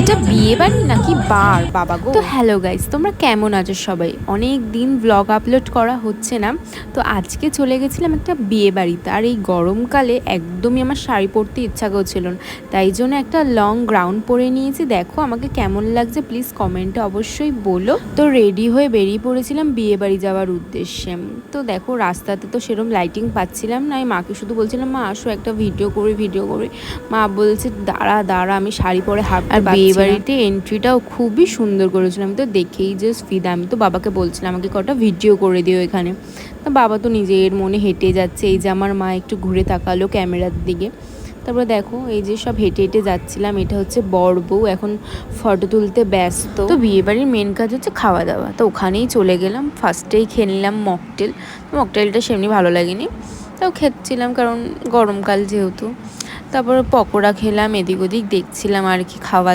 এটা বিয়ে বাড়ি নাকি বার বাবা গো। তো হ্যালো গাইস, তোমরা কেমন আছো সবাই? অনেক দিন ব্লগ আপলোড করা হচ্ছে না, তো আজকে চলে গেছিলাম একটা বিয়ে বাড়িতে। আর এই গরমকালে একদমই আমার শাড়ি পরতে ইচ্ছা করছিল না, তাই জন্য একটা লং গাউন পরে নিয়েছি। দেখো আমাকে কেমন লাগছে প্লিজ কমেন্টে অবশ্যই বলো। তো রেডি হয়ে বেরিয়ে পড়েছিলাম বিয়ে বাড়ি যাওয়ার উদ্দেশ্যে। তো দেখো রাস্তাতে তো সেরকম লাইটিং পাচ্ছিলাম না, আমি মাকে শুধু বলছিলাম মা আসো একটা ভিডিও করি। মা বলছে দাঁড়া দাঁড়া আমি শাড়ি পরে হাঁটতে পারছি না। বিয়ে বাড়িতে এন্ট্রিটাও খুবই সুন্দর করেছিলাম, আমি তো দেখেই জাস্ট ফিদা। আমি তো বাবাকে বলছিলাম আমাকে কটা ভিডিও করে দিও এখানে। তা বাবা তো নিজের মনে হেঁটে যাচ্ছে। এই যে আমার মা একটু ঘুরে তাকালো ক্যামেরার দিকে। তারপরে দেখো এই যে সব হেঁটে হেঁটে যাচ্ছিলাম, এটা হচ্ছে বর বউ এখন ফটো তুলতে ব্যস্ত। তো বিয়ে বাড়ির মেন কাজ হচ্ছে খাওয়া দাওয়া, তো ওখানেই চলে গেলাম। ফার্স্টেই খেয়ে নিলাম মকটেলটা সেমনি ভালো লাগেনি, তাও খেচ্ছিলাম কারণ গরমকাল যেহেতু। তারপর পকোড়া খেলাম, এদিক ওদিক দেখছিলাম আর কি খাওয়া